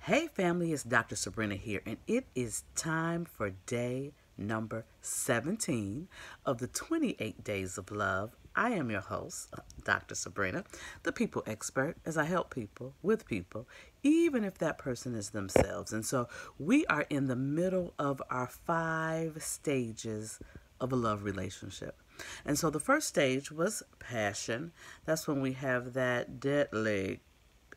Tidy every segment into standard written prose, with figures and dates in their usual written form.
Hey family, it's Dr. Sabrina here, and it is time for day number 17 of the 28 Days of Love. I am your host, Dr. Sabrina, the people expert, as I help people with people, even if that person is themselves. And so we are in the middle of our 5 stages of a love relationship. And so the first stage was passion. That's when we have that deadly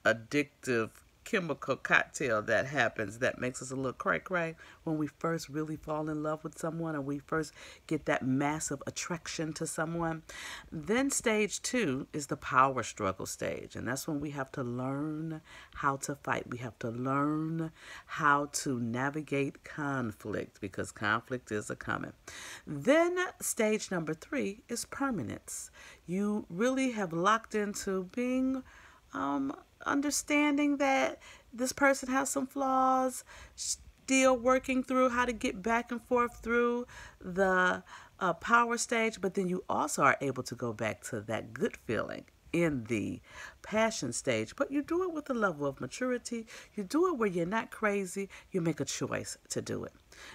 addictive chemical cocktail that happens that makes us a little cray cray when we first really fall in love with someone or we first get that massive attraction to someone. Then stage 2 is the power struggle stage, and that's when we have to learn how to fight. We have to learn how to navigate conflict because conflict is a coming. Then stage number 3 is permanence. You really have locked into being understanding that this person has some flaws, still working through how to get back and forth through the power stage, but then you also are able to go back to that good feeling in the passion stage. But you do it with a level of maturity. You do it where you're not crazy. You make a choice to do it.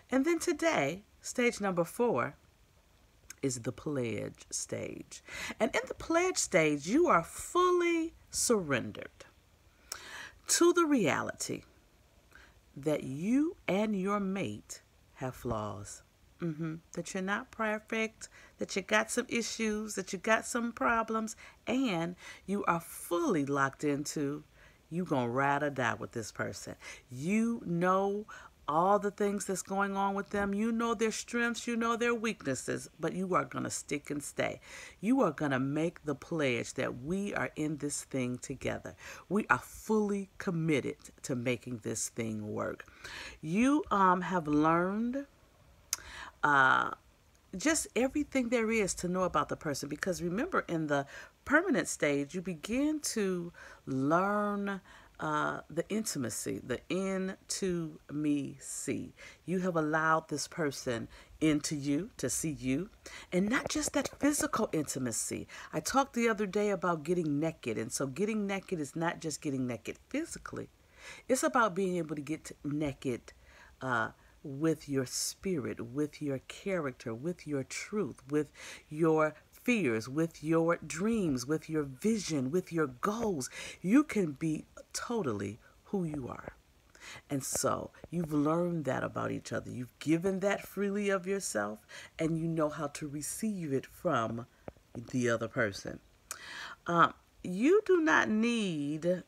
And then today, stage number 4 is the pledge stage. And in the pledge stage, you are fully surrendered to the reality that you and your mate have flaws. That you're not perfect, that you got some issues, that you got some problems, and you are fully locked into you gonna ride or die with this person. You know all the things that's going on with them. You know their strengths, you know their weaknesses, but you are going to stick and stay. You are going to make the pledge that we are in this thing together. We are fully committed to making this thing work. You have learned just everything there is to know about the person, because remember, in the permanent stage, you begin to learn the intimacy, the into me see. You have allowed this person into you, to see you, and not just that physical intimacy. I talked the other day about getting naked, and so getting naked is not just getting naked physically. It's about being able to get naked with your spirit, with your character, with your truth, with your fears, with your dreams, with your vision, with your goals. You can be totally who you are. And so you've learned that about each other. You've given that freely of yourself, and you know how to receive it from the other person. You do not need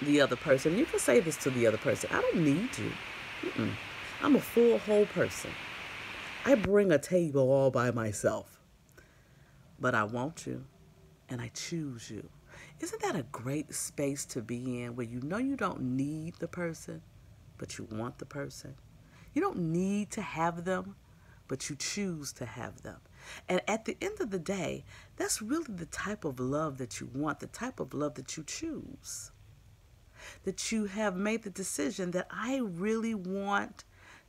the other person. You can say this to the other person: I don't need you. I'm a full, whole person. I bring a table all by myself. But I want you, and I choose you. Isn't that a great space to be in, where you know you don't need the person, but you want the person? You don't need to have them, but you choose to have them. And at the end of the day, that's really the type of love that you want, the type of love that you choose. That you have made the decision that I really want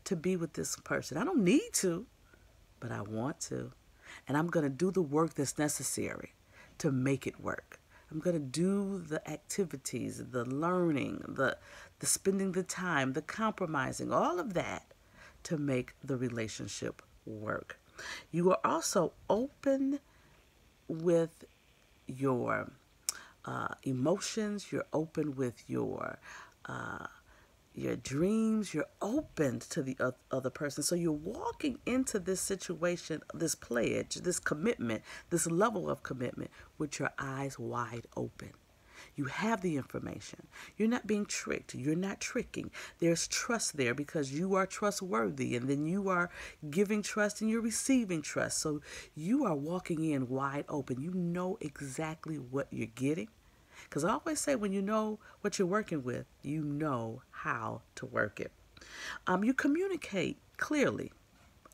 to be with this person. I don't need to, but I want to. And I'm going to do the work that's necessary to make it work. I'm going to do the activities, the learning, the spending the time, the compromising, all of that to make the relationship work. You are also open with your emotions. You're open with your dreams. You're open to the other person. So you're walking into this situation, this pledge, this commitment, this level of commitment with your eyes wide open. You have the information. You're not being tricked. You're not tricking. There's trust there because you are trustworthy, and then you are giving trust and you're receiving trust. So you are walking in wide open. You know exactly what you're getting. Because I always say, when you know what you're working with, you know how to work it. You communicate clearly,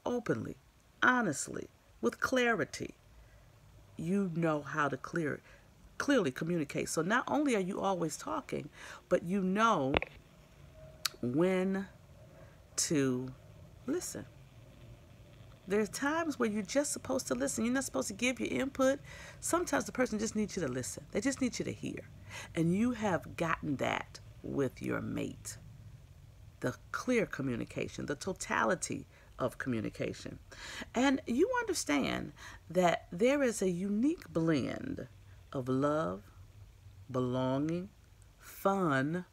openly, honestly, with clarity. You know how to clearly communicate. So not only are you always talking, but you know when to listen. There's times where you're just supposed to listen. You're not supposed to give your input. Sometimes the person just needs you to listen. They just need you to hear. And you have gotten that with your mate. The clear communication, the totality of communication. And you understand that there is a unique blend of love, belonging, fun,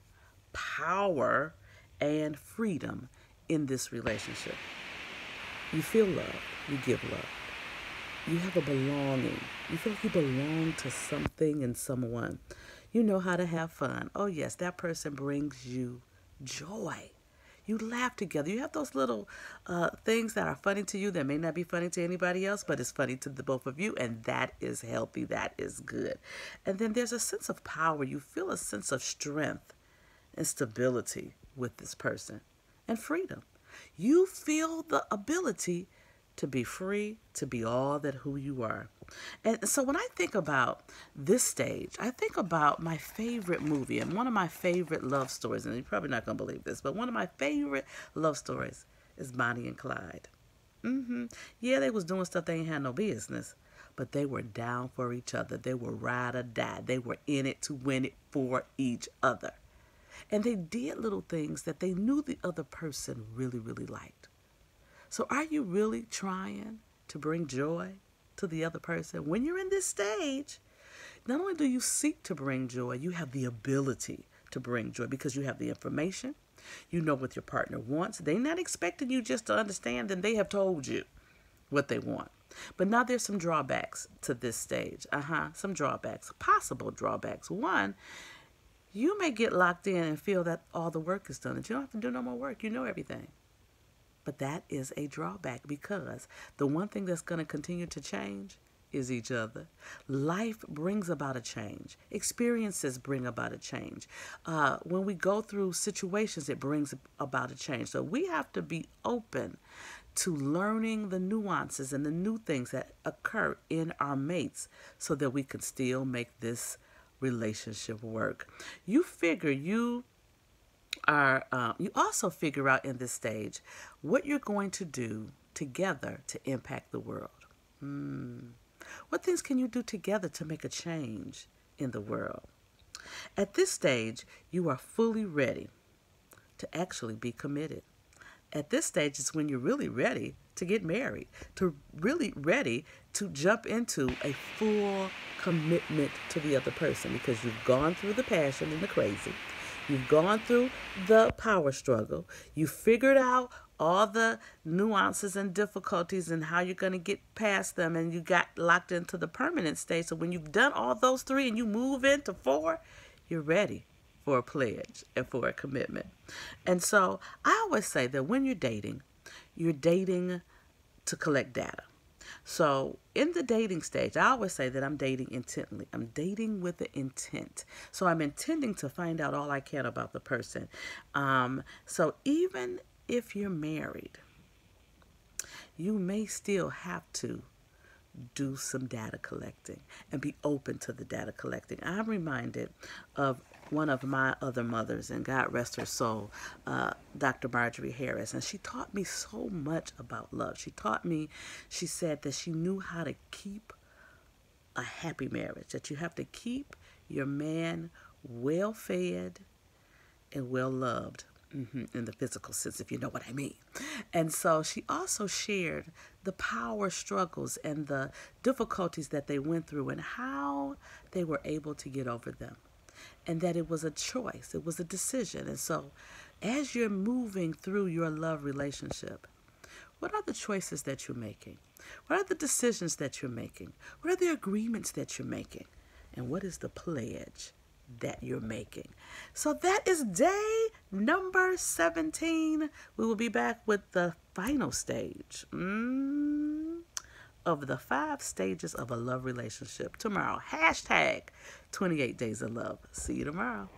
power, and freedom in this relationship. You feel love, you give love. You have a belonging. You feel like you belong to something and someone. You know how to have fun. Oh, yes, that person brings you joy. You laugh together. You have those little things that are funny to you that may not be funny to anybody else, but it's funny to the both of you, and that is healthy. That is good. And then there's a sense of power. You feel a sense of strength and stability with this person and freedom. You feel the ability to be free, to be all that who you are. And so when I think about this stage, I think about my favorite movie and one of my favorite love stories, and you're probably not going to believe this, but one of my favorite love stories is Bonnie and Clyde. Yeah, they was doing stuff they ain't had no business, but they were down for each other. They were ride or die. They were in it to win it for each other. And they did little things that they knew the other person really, really liked. So are you really trying to bring joy to the other person? When you're in this stage, not only do you seek to bring joy, you have the ability to bring joy because you have the information. You know what your partner wants. They're not expecting you just to understand, and they have told you what they want. But now there's some drawbacks to this stage. Some drawbacks, possible drawbacks. One, you may get locked in and feel that all the work is done, that you don't have to do no more work. You know everything. But that is a drawback because the one thing that's going to continue to change is each other. Life brings about a change. Experiences bring about a change. When we go through situations, it brings about a change. So we have to be open to learning the nuances and the new things that occur in our mates so that we can still make this relationship work. You also figure out in this stage what you're going to do together to impact the world. What things can you do together to make a change in the world? At this stage, you are fully ready to actually be committed. At this stage is when you're really ready to get married, to really ready to jump into a full commitment to the other person because you've gone through the passion and the crazy. You've gone through the power struggle. You figured out all the nuances and difficulties and how you're going to get past them, and you got locked into the permanent state. So when you've done all those three and you move into four, you're ready for a pledge and for a commitment. And so I always say that when you're dating to collect data. So in the dating stage, I always say that I'm dating intently. I'm dating with the intent. So I'm intending to find out all I can about the person. So even if you're married, you may still have to do some data collecting and be open to the data collecting. I'm reminded of one of my other mothers, and God rest her soul, Dr. Marjorie Harris, and she taught me so much about love. She said that she knew how to keep a happy marriage, that you have to keep your man well fed and well loved. In the physical sense, if you know what I mean. And so she also shared the power struggles and the difficulties that they went through and how they were able to get over them. And that it was a choice, it was a decision. And so as you're moving through your love relationship, what are the choices that you're making? What are the decisions that you're making? What are the agreements that you're making? And what is the pledge that you're making? So that is day number 17. We will be back with the final stage of the 5 stages of a love relationship tomorrow. #28 Days of Love. See you tomorrow.